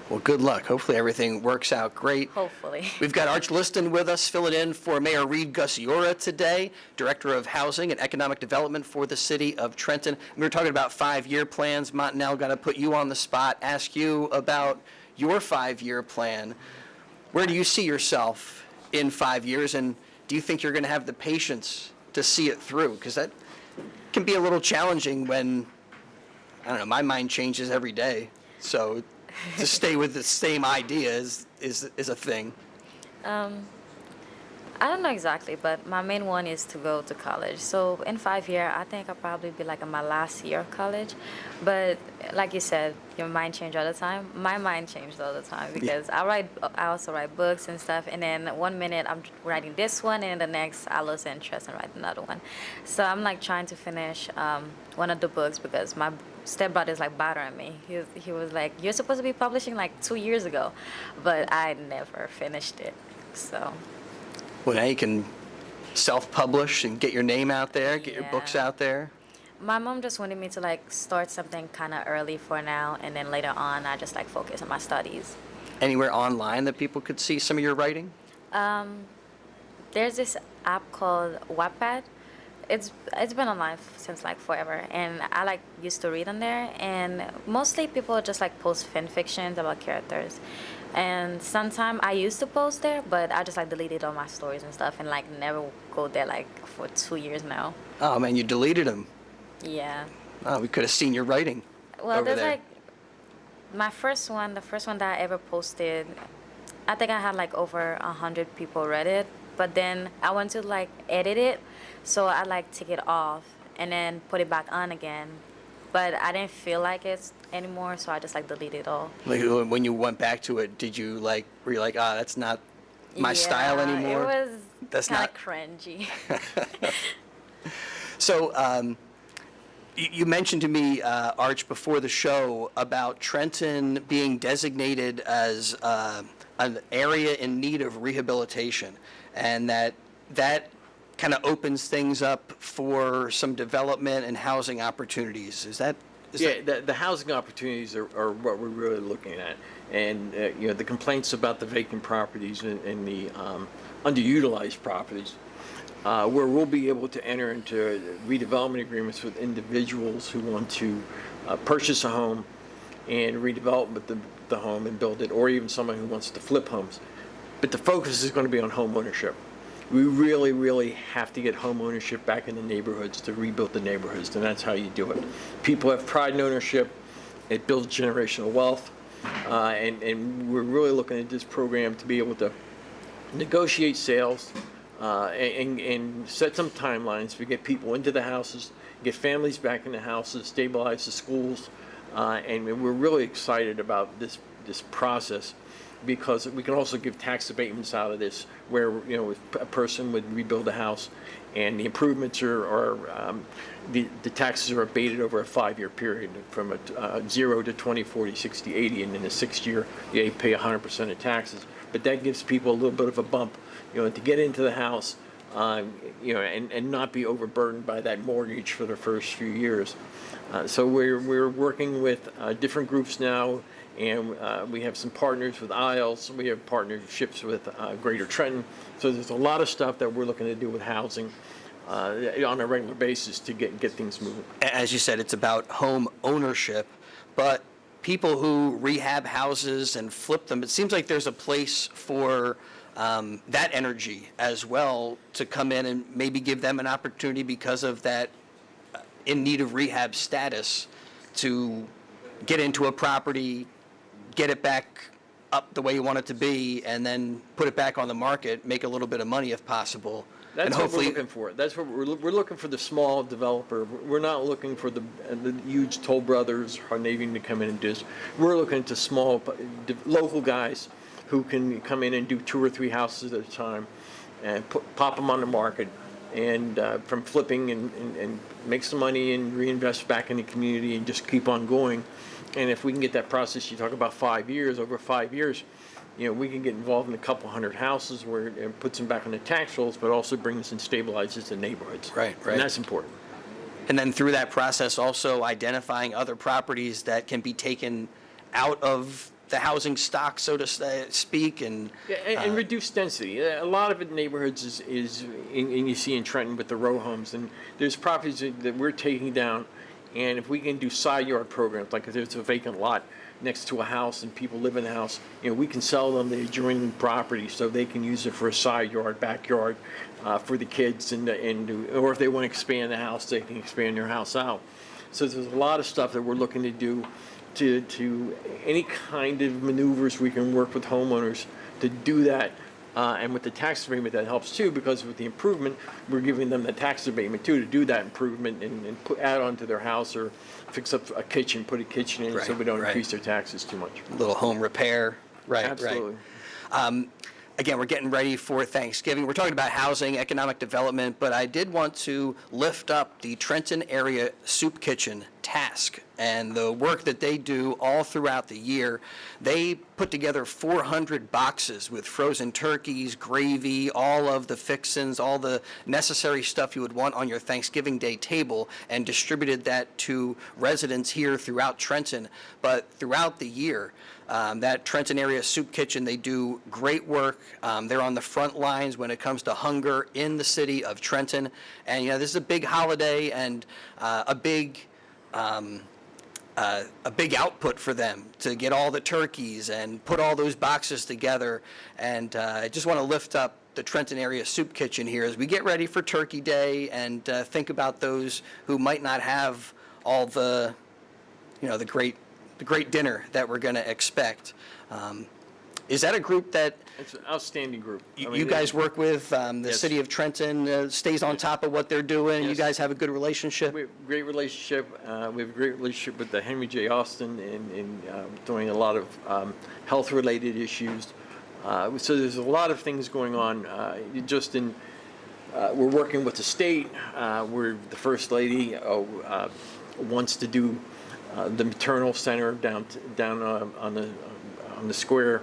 Well, good luck. Hopefully everything works out great. Hopefully. We've got Arch Liston with us, filling in for Mayor Reed Gusiora today, Director of Housing and Economic Development for the City of Trenton. We were talking about 5-year plans. Montanelle, got to put you on the spot, ask you about your 5-year plan. Where do you see yourself in 5 years, and do you think you're going to have the patience to see it through? Because that can be a little challenging when, I don't know, my mind changes every day. So to stay with the same idea is a thing. I don't know exactly, but my main one is to go to college. So in 5 years, I think I'll probably be like in my last year of college. But like you said, your mind changes all the time. My mind changed all the time because I also write books and stuff. And then one minute I'm writing this one, and the next I lose interest and write another one. So I'm like trying to finish one of the books because my stepbrother's like bothering me. He was like, "You're supposed to be publishing like 2 years ago," but I never finished it. So. Well, now you can self-publish and get your name out there, get your Yeah. books out there. My mom just wanted me to like start something kind of early for now, and then later on I just like focus on my studies. Anywhere online that people could see some of your writing? There's this app called Wattpad. It's been online since like forever, and I like used to read on there, and mostly people just like post fan fictions about characters. And sometimes I used to post there, but I just like deleted all my stories and stuff and like never go there like for 2 years now. Oh, man, you deleted them. Yeah. Oh, we could have seen your writing Well, over there's there. like the first one that I ever posted, I think I had like over 100 people read it, but then I went to like edit it, so I like take it off and then put it back on again. But I didn't feel like it anymore, so I just like deleted it all. Like when you went back to it, were you like, that's not my style anymore? It was That's kind not- of cringy. So you mentioned to me, Arch, before the show about Trenton being designated as an area in need of rehabilitation, and that kind of opens things up for some development and housing opportunities. Is that? The housing opportunities are what we're really looking at. And, the complaints about the vacant properties and the underutilized properties, where we'll be able to enter into redevelopment agreements with individuals who want to purchase a home and redevelop the home and build it, or even someone who wants to flip homes. But the focus is going to be on home ownership. we really, really have to get home ownership back in the neighborhoods to rebuild the neighborhoods, and that's how you do it. People have pride in ownership. It builds generational wealth, and we're really looking at this program to be able to negotiate sales and set some timelines to get people into the houses, get families back in the houses, stabilize the schools, and we're really excited about this process, because we can also give tax abatements out of this, where a person would rebuild a house, and the improvements are the taxes are abated over a 5-year period, from a 0 to 20, 40, 60, 80, and in the 6th year you pay 100% of taxes. But that gives people a little bit of a bump, to get into the house, and not be overburdened by that mortgage for the first few years. So we're working with different groups now, and we have some partners with Isles. We have partnerships with Greater Trenton. So there's a lot of stuff that we're looking to do with housing on a regular basis to get things moving. As you said, it's about home ownership, but people who rehab houses and flip them, it seems like there's a place for that energy as well to come in and maybe give them an opportunity, because of that in need of rehab status, to get into a property, get it back up the way you want it to be, and then put it back on the market, make a little bit of money if possible. That's and what hopefully, we're looking for. That's what we're looking for, the small developer. We're not looking for the huge Toll Brothers or Navy to come in and do this. We're looking to small local guys who can come in and do 2 or 3 houses at a time and pop them on the market, and from flipping and make some money and reinvest back in the community and just keep on going. And if we can get that process, you talk about 5 years, over 5 years, we can get involved in a couple hundred houses where it puts them back on the tax rolls, but also brings and stabilizes the neighborhoods. Right. And that's important. and then through that process, also identifying other properties that can be taken out of the housing stock, so to speak, and And reduce density. A lot of it in neighborhoods is and you see in Trenton with the row homes, and there's properties that we're taking down, and if we can do side yard programs, like if there's a vacant lot next to a house and people live in the house, we can sell them the adjoining property so they can use it for a side yard, backyard, for the kids, or if they want to expand the house, they can expand their house out. So there's a lot of stuff that we're looking to do to any kind of maneuvers we can work with homeowners to do that. And with the tax abatement, that helps too, because with the improvement, we're giving them the tax abatement too to do that improvement and add on to their house, or fix up a kitchen, put a kitchen in, so we don't increase their taxes too much. a little home repair. Right. Absolutely. Right. Again, we're getting ready for Thanksgiving. We're talking about housing, economic development, but I did want to lift up the Trenton Area Soup Kitchen task and the work that they do all throughout the year. They put together 400 boxes with frozen turkeys, gravy, all of the fixins, all the necessary stuff you would want on your Thanksgiving Day table, and distributed that to residents here throughout Trenton. But throughout the year, that Trenton Area Soup Kitchen, they do great work. They're on the front lines when it comes to hunger in the city of Trenton. And, this is a big holiday and a big output for them to get all the turkeys and put all those boxes together. And I just want to lift up the Trenton Area Soup Kitchen here as we get ready for Turkey Day, and think about those who might not have all the great dinner that we're going to expect. Is that a group that It's an outstanding group. you guys work with? The Yes. city of Trenton stays on top of what they're doing. You Yes. guys have a good relationship? We have a great relationship. We have a great relationship with the Henry J. Austin in doing a lot of health-related issues. So there's a lot of things going on. We're working with the state. Where the First Lady wants to do the maternal center down on the square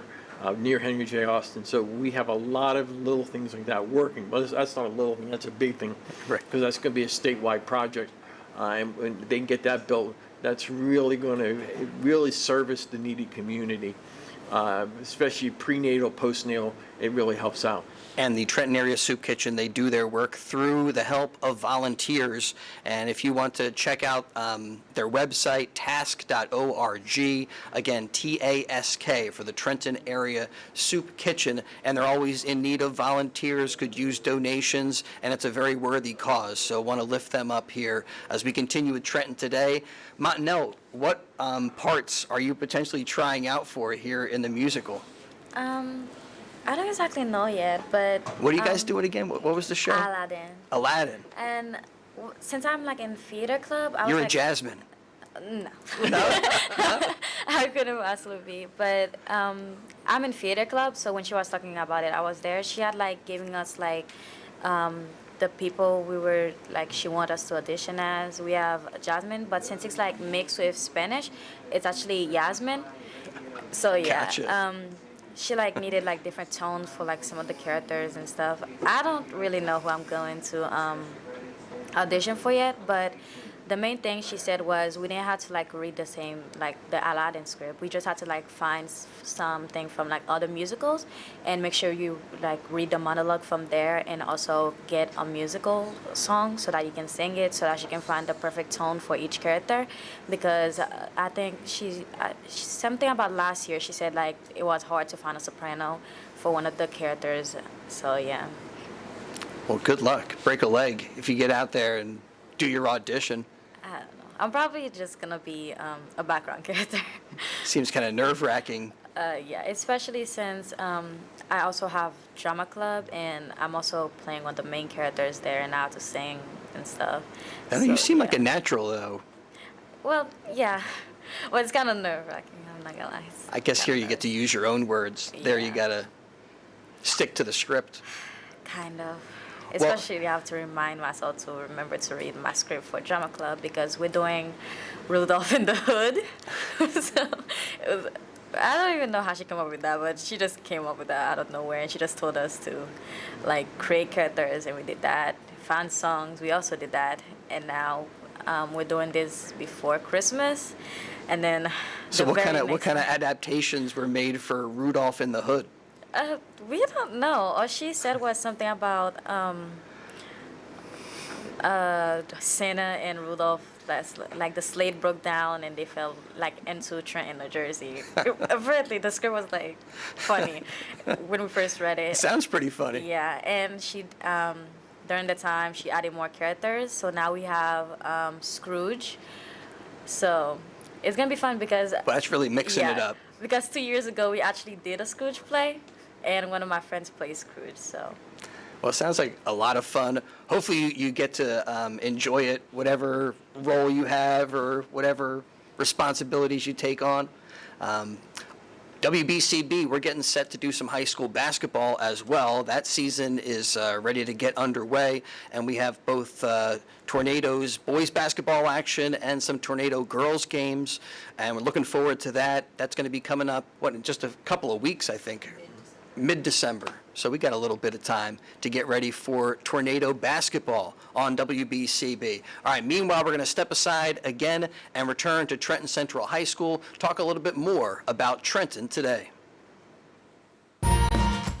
near Henry J. Austin. So we have a lot of little things like that working. Well, that's not a little thing, that's a big thing. Right. Because that's going to be a statewide project. And when they can get that built, that's really going to really service the needy community, especially prenatal, postnatal, it really helps out. And the Trenton Area Soup Kitchen, they do their work through the help of volunteers. And if you want to check out their website, task.org, again, TASK for the Trenton Area Soup Kitchen. And they're always in need of volunteers, could use donations, and it's a very worthy cause. So I want to lift them up here as we continue with Trenton today. Montanelle, what parts are you potentially trying out for here in the musical? I don't exactly know yet, but What are you guys doing again? What was the show? Aladdin. Aladdin. And since I'm like in theater club, I was You're a like, Jasmine. no, I couldn't possibly be. But I'm in theater club, so when she was talking about it, I was there. She had like giving us like the people we were like she wanted us to audition as. We have Jasmine, but since it's like mixed with Spanish, it's actually Yasmin. So yeah. Gotcha. She like needed like different tones for like some of the characters and stuff. I don't really know who I'm going to audition for yet, but the main thing she said was we didn't have to like read the same like the Aladdin script. We just had to like find something from like other musicals and make sure you like read the monologue from there and also get a musical song so that you can sing it so that you can find the perfect tone for each character. Because I think she something about last year she said like it was hard to find a soprano for one of the characters. So yeah. Well, good luck. Break a leg if you get out there and do your audition. I don't know. I'm probably just gonna be a background character. Seems kind of nerve-wracking. Yeah, especially since I also have drama club and I'm also playing one of the main characters there and I have to sing and stuff. I mean, you So, seem like yeah. a natural, though. Well, yeah. Well, it's kind of nerve-wracking, I'm not gonna lie. I guess here you get to use your own words. There you Yeah. gotta stick to the script. Kind of. Especially I have to remind myself to remember to read my script for drama club because we're doing Rudolph in the Hood. So it was, I don't even know how she came up with that, but she just came up with that out of nowhere, and she just told us to like create characters, and we did that. Found songs, we also did that, and now we're doing this before Christmas, and then. So the what kind very of next adaptations were made for Rudolph in the Hood? We don't know. All she said was something about Santa and Rudolph. That's like the slate broke down and they fell like into Trenton, New Jersey. Apparently, the script was like funny when we first read it. Sounds pretty funny. Yeah, and she during the time she added more characters. So now we have Scrooge. So it's gonna be fun because Well, that's really mixing it up. because 2 years ago we actually did a Scrooge play, and one of my friends plays Scrooge. So Well, it sounds like a lot of fun. Hopefully you get to enjoy it, whatever role you have or whatever responsibilities you take on. WBCB, we're getting set to do some high school basketball as well. That season is ready to get underway, and we have both Tornadoes boys basketball action and some Tornado girls games, and we're looking forward to that. That's going to be coming up, in just a couple of weeks, I think. Mid-December. So we got a little bit of time to get ready for Tornado basketball on WBCB. All right, meanwhile, we're going to step aside again and return to Trenton Central High School, talk a little bit more about Trenton today.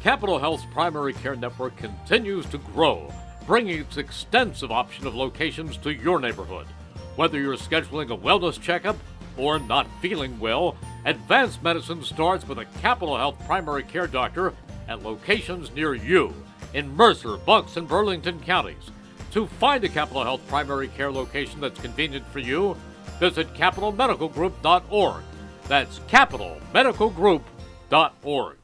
Capital Health's primary care network continues to grow, bringing its extensive option of locations to your neighborhood. Whether you're scheduling a wellness checkup or not feeling well, advanced medicine starts with a Capital Health primary care doctor at locations near you in Mercer, Bucks, and Burlington counties. To find a Capital Health primary care location that's convenient for you, visit capitalmedicalgroup.org. That's capitalmedicalgroup.org.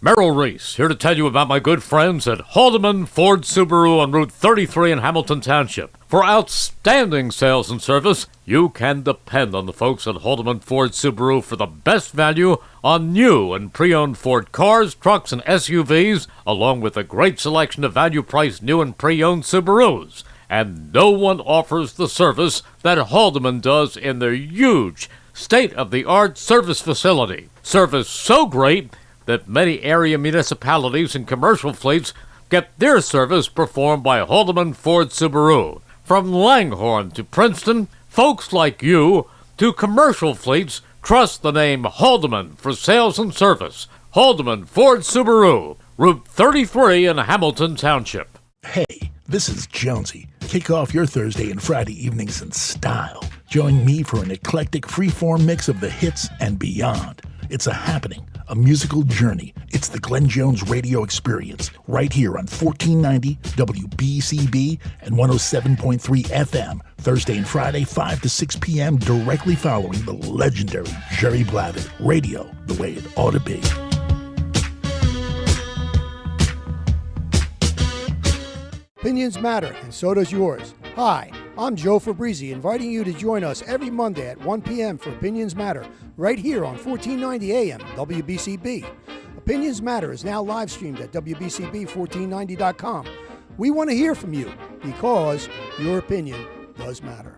Merrill Reese here to tell you about my good friends at Haldeman Ford Subaru on Route 33 in Hamilton Township. For outstanding sales and service, you can depend on the folks at Haldeman Ford Subaru for the best value on new and pre-owned Ford cars, trucks, and SUVs, along with a great selection of value-priced new and pre-owned Subarus. And no one offers the service that Haldeman does in their huge, state-of-the-art service facility. Service so great that many area municipalities and commercial fleets get their service performed by Haldeman Ford Subaru. From Langhorne to Princeton, folks like you to commercial fleets trust the name Haldeman for sales and service. Haldeman Ford Subaru, Route 33 in Hamilton Township. Hey, this is Jonesy. Kick off your Thursday and Friday evenings in style. Join me for an eclectic freeform mix of the hits and beyond. It's a happening, a musical journey. It's the Glenn Jones Radio Experience, right here on 1490 WBCB and 107.3 FM, Thursday and Friday, 5 to 6 p.m., directly following the legendary Jerry Blavitt. Radio, the way it ought to be. Opinions matter, and so does yours. Hi, I'm Joe Fabrizi, inviting you to join us every Monday at 1 p.m. for Opinions Matter, right here on 1490 AM WBCB. Opinions Matter is now live streamed at WBCB1490.com. We want to hear from you because your opinion does matter.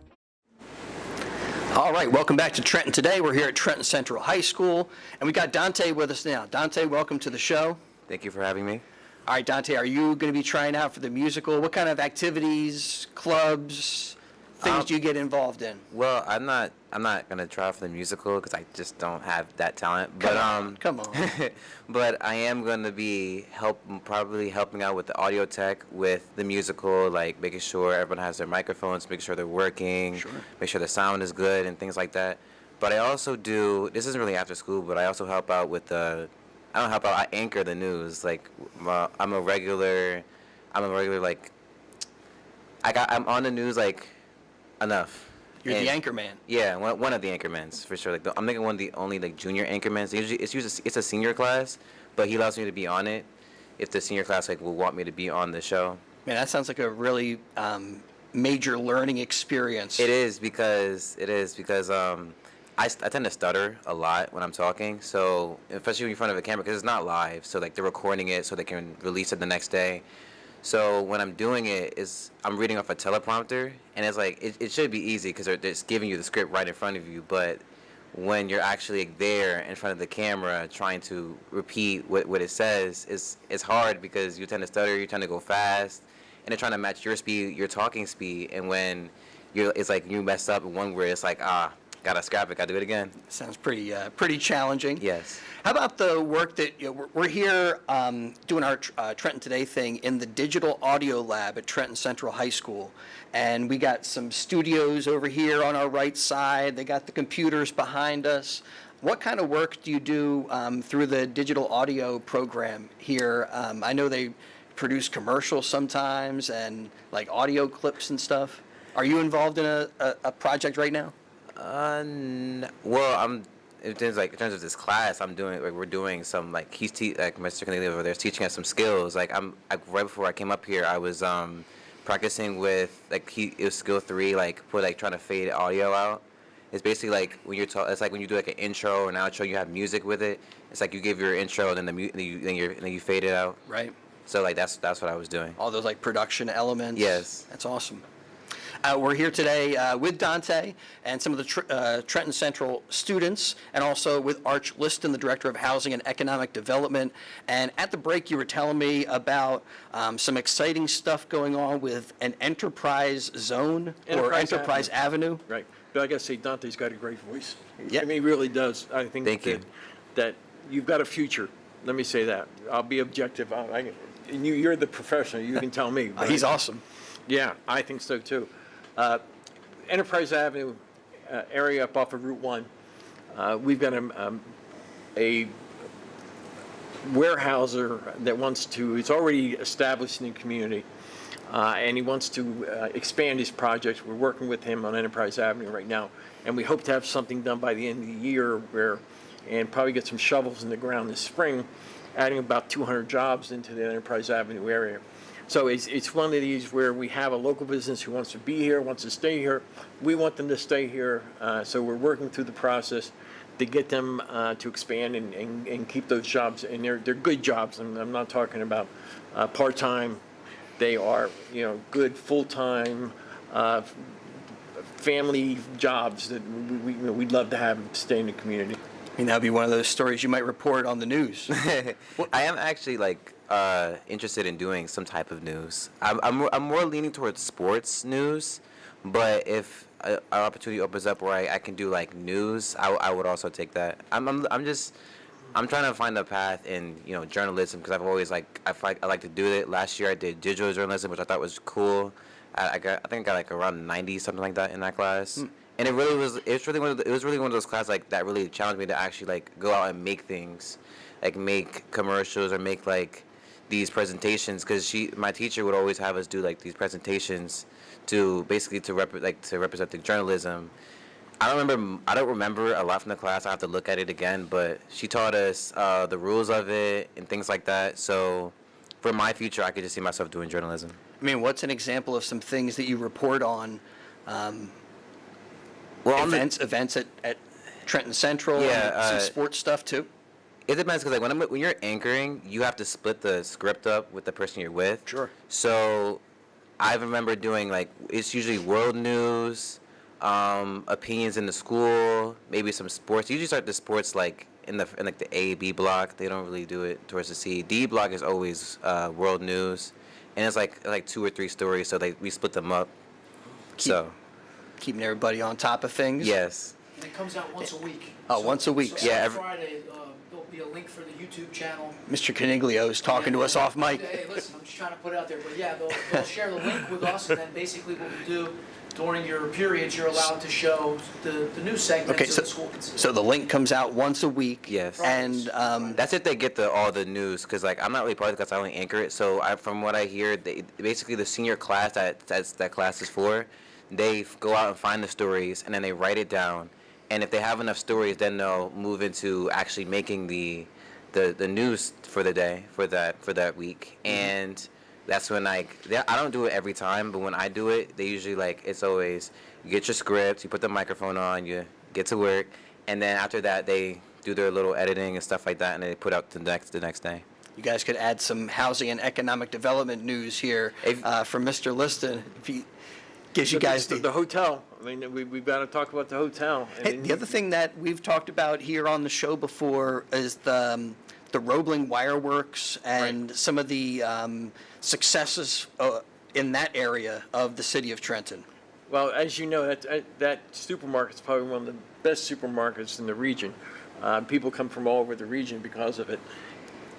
All right, welcome back to Trenton Today. We're here at Trenton Central High School, and we got Dante with us now. Dante, welcome to the show. Thank you for having me. All right, Dante, are you going to be trying out for the musical? What kind of activities, clubs, things do you get involved in? Well, I'm not gonna try for the musical because I just don't have that talent. Come on. But I am gonna be probably helping out with the audio tech with the musical, like making sure everyone has their microphones, making sure they're working, make sure the sound is good and things like that. But I also do. This isn't really after school, but I also help out with the. I don't help out. I anchor the news. Like I'm a regular. Like I'm on the news like enough. You're the anchor man. Yeah, one of the anchormans for sure. Like I'm thinking one of the only like junior anchormans. Usually it's a senior class, but he allows me to be on it if the senior class like will want me to be on the show. Man, that sounds like a really major learning experience. It is because I tend to stutter a lot when I'm talking, so especially in front of a camera because it's not live, so like they're recording it so they can release it the next day. So when I'm doing it, I'm reading off a teleprompter, and it's like it should be easy because they're just giving you the script right in front of you. But when you're actually there in front of the camera trying to repeat what it says, it's hard because you tend to stutter, you tend to go fast, and they're trying to match your speed, your talking speed, and when it's like you mess up in one word, it's like gotta scrap it, gotta do it again. Sounds pretty challenging. Yes. How about the work that we're here doing our Trenton Today thing in the digital audio lab at Trenton Central High School, and we got some studios over here on our right side. They got the computers behind us. What kind of work do you do through the digital audio program here? I know they produce commercials sometimes and like audio clips and stuff. Are you involved in a project right now? Well, in terms of this class, we're doing some like Mr. Kennedy over there is teaching us some skills. Like right before I came up here, I was practicing with it was skill 3, trying to fade audio out. It's basically like when it's like when you do like an intro or an outro, you have music with it. It's like you give your intro and then you fade it out. Right. So like that's what I was doing. All those like production elements. Yes. That's awesome. We're here today with Dante and some of the Trenton Central students, and also with Arch Liston, the Director of Housing and Economic Development. And at the break, you were telling me about some exciting stuff going on with an enterprise zone or Enterprise Avenue. Right. But I got to say, Dante's got a great voice. Yeah. I mean, he really does. I think Thank you. that you've got a future. Let me say that. I'll be objective. And you're the professional. You can tell me. He's awesome. Yeah, I think so too. Enterprise Avenue area up off of Route 1. We've got a warehouser that he's already established in the community, and he wants to expand his project. We're working with him on Enterprise Avenue right now, and we hope to have something done by the end of the year and probably get some shovels in the ground this spring, adding about 200 jobs into the Enterprise Avenue area. So it's one of these where we have a local business who wants to be here, wants to stay here. We want them to stay here, so we're working through the process to get them to expand and keep those jobs. And they're good jobs. I'm not talking about part-time. They are good full-time family jobs that we'd love to have stay in the community. I mean, that would be one of those stories you might report on the news. I am actually interested in doing some type of news. I'm more leaning towards sports news, but if an opportunity opens up where I can do like news, I would also take that. I'm I'm trying to find a path in journalism because I've always I like to do it. Last year I did digital journalism, which I thought was cool. I think I got like around 90 something like that in that class, and it was really one of those classes that really challenged me to actually go out and make things, make commercials or make these presentations, because my teacher would always have us do these presentations to represent the journalism. I don't remember a lot from the class. I have to look at it again, but she taught us the rules of it and things like that. So for my future, I could just see myself doing journalism. I mean, what's an example of some things that you report on? Events at Trenton Central, some sports stuff too? It depends, because when you're anchoring, you have to split the script up with the person you're with. Sure. So I remember doing it's usually world news, opinions in the school, maybe some sports. You usually start the sports in the A, B block. They don't really do it towards the C. D block is always world news, and it's like 2 or 3 stories. So we split them up. Keeping everybody on top of things. Yes. And it comes out once a week. Oh, once a week. So Yeah, every Friday there'll be a link for the YouTube channel. Mr. Caniglio is talking to us off mic. Hey, listen, I'm just trying to put it out there, but yeah, they'll share the link with us, and then basically what we do during your periods, you're allowed to show the news segments so the school can see. So the link comes out once a week. Yes. And that's if they get all the news, because I'm not really part of it because I only anchor it. So from what I hear, basically the senior class that class is for, they go out and find the stories and then they write it down. And if they have enough stories, then they'll move into actually making the news for the day for that week. And that's when I don't do it every time, but when I do it, they usually it's always you get your script, you put the microphone on, you get to work, and then after that they do their little editing and stuff like that, and they put out the next day. You guys could add some housing and economic development news here from Mr. Liston. If he gives you guys the hotel. I mean, we've got to talk about the hotel. Hey, the other thing that we've talked about here on the show before is the Roebling Wire Works and some of the successes in that area of the city of Trenton. Well, as you know, that supermarket is probably one of the best supermarkets in the region. People come from all over the region because of it.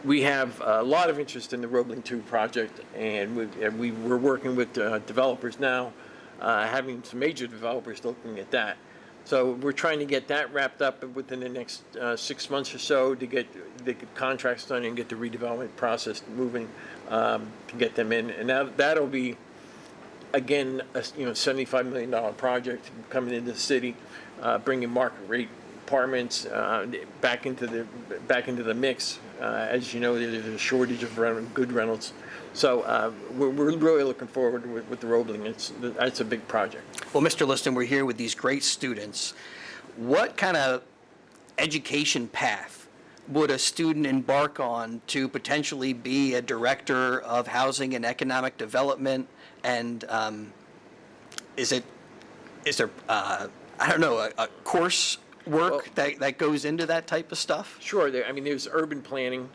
We have a lot of interest in the Roebling 2 project, and we're working with developers now, having some major developers looking at that. So we're trying to get that wrapped up within the next 6 months or so to get the contracts done and get the redevelopment process moving to get them in. And that'll be, again, a $75 million project coming into the city, bringing market rate apartments back into the mix. As you know, there's a shortage of good rentals. So we're really looking forward with the Roebling. That's a big project. Well, Mr. Liston, we're here with these great students. What kind of education path would a student embark on to potentially be a director of housing and economic development? And is there a course work that goes into that type of stuff? Sure. There's urban planning.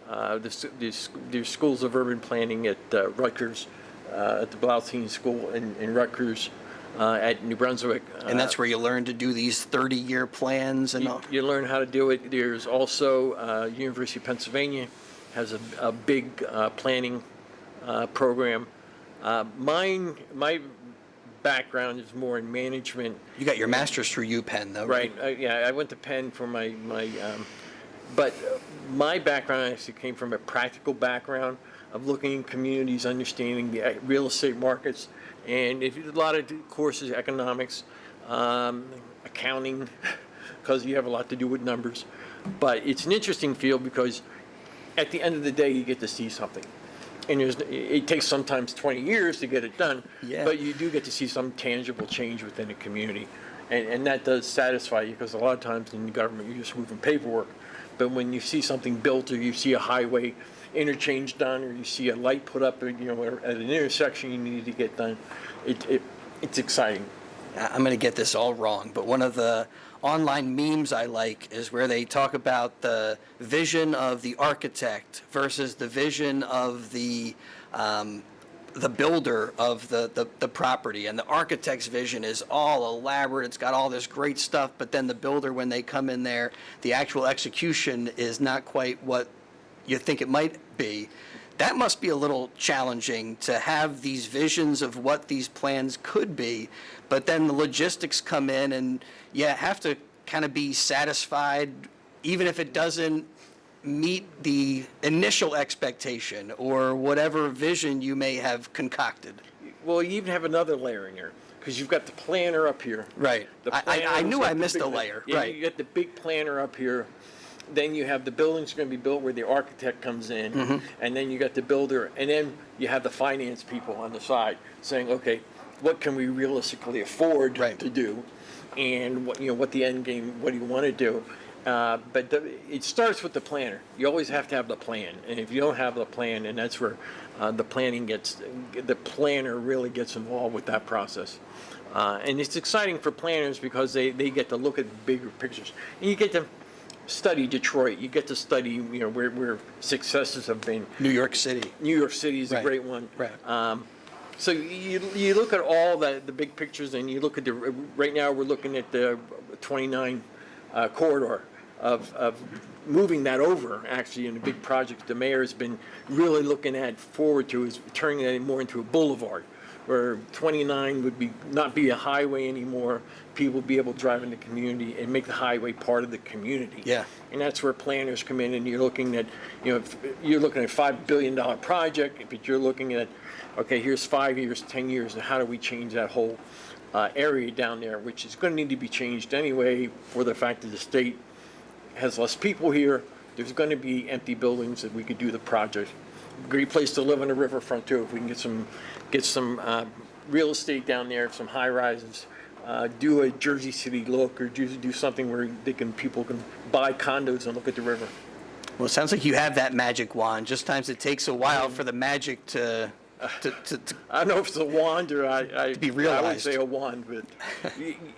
There's schools of urban planning at Rutgers, at the Blaustein School in Rutgers, at New Brunswick. And that's where you learn to do these 30-year plans and all? You learn how to do it. There's also University of Pennsylvania has a big planning program. My background is more in management. You got your master's through UPenn, though, right? I went to Penn for my but my background actually came from a practical background of looking in communities, understanding the real estate markets, and if you did a lot of courses, economics, accounting, because you have a lot to do with numbers. But it's an interesting field because at the end of the day, you get to see something. And it takes sometimes 20 years to get it done, but you do get to see some tangible change within a community. And that does satisfy you, because a lot of times in the government, you're just moving paperwork. But when you see something built, or you see a highway interchange done, or you see a light put up, at an intersection you need to get done, it's exciting. I'm going to get this all wrong, but one of the online memes I like is where they talk about the vision of the architect versus the vision of the the builder of the property, and the architect's vision is all elaborate. It's got all this great stuff, but then the builder, when they come in there, the actual execution is not quite what you think it might be. That must be a little challenging to have these visions of what these plans could be, but then the logistics come in and you have to kind of be satisfied, even if it doesn't meet the initial expectation or whatever vision you may have concocted. Well, you even have another layer in here, because you've got the planner up here. Right. The I planner knew was I like the missed big- a layer. Yeah, Right. you got the big planner up here. Then you have the building's going to be built where the architect comes in, Mm-hmm. and then you got the builder, and then you have the finance people on the side saying, okay, what can we realistically afford to do, and what the end game, what do you want to do? But it starts with the planner. You always have to have the plan, and if you don't have the plan, and that's where the planner really gets involved with that process. And it's exciting for planners because they get to look at bigger pictures, and you get to study Detroit. You get to study where successes have been. New York City. New York City is a Right. great one. Right. So you look at all the big pictures, and you look at right now we're looking at the 29 corridor of moving that over, actually, in a big project the mayor has been really looking forward to, is turning that more into a boulevard, where 29 would not be a highway anymore. People would be able to drive in the community and make the highway part of the community. Yeah. And that's where planners come in, and you're looking at, if you're looking at a $5 billion project, but you're looking at, okay, here's 5 years, 10 years, and how do we change that whole area down there, which is going to need to be changed anyway for the fact that the state has less people here. There's going to be empty buildings that we could do the project. Great place to live on the riverfront too. If we can get some real estate down there, some high rises, do a Jersey City look, or do something where people can buy condos and look at the river. Well, it sounds like you have that magic wand. Just times it takes a while for the magic to I don't know if it's a wand or I be I would realized. say a wand, but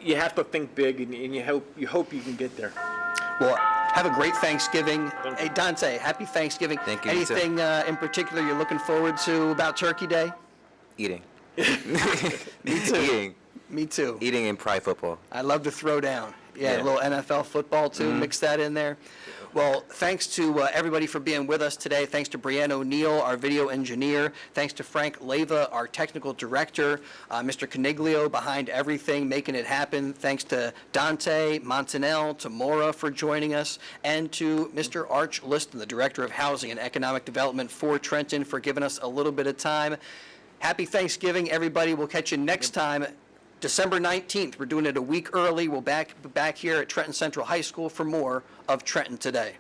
you have to think big, and you hope you can get there. Well, have a great Thanksgiving. Hey, Dante, happy Thanksgiving. Thank you, you too. Anything in particular you're looking forward to about Turkey Day? Eating. Me too. Eating. Me too. Eating and pride football. I love to throw down. Yeah, Yeah. a little NFL football too, mix that in there. Well, thanks to everybody for being with us today. Thanks to Brianne O'Neill, our video engineer. Thanks to Frank Leyva, our technical director. Mr. Caniglio behind everything, making it happen. Thanks to Dante, Montanel, to Maura for joining us, and to Mr. Arch Liston, the Director of Housing and Economic Development for Trenton, for giving us a little bit of time. Happy Thanksgiving, everybody. We'll catch you next time. December 19th, we're doing it a week early. We'll back here at Trenton Central High School for more of Trenton Today.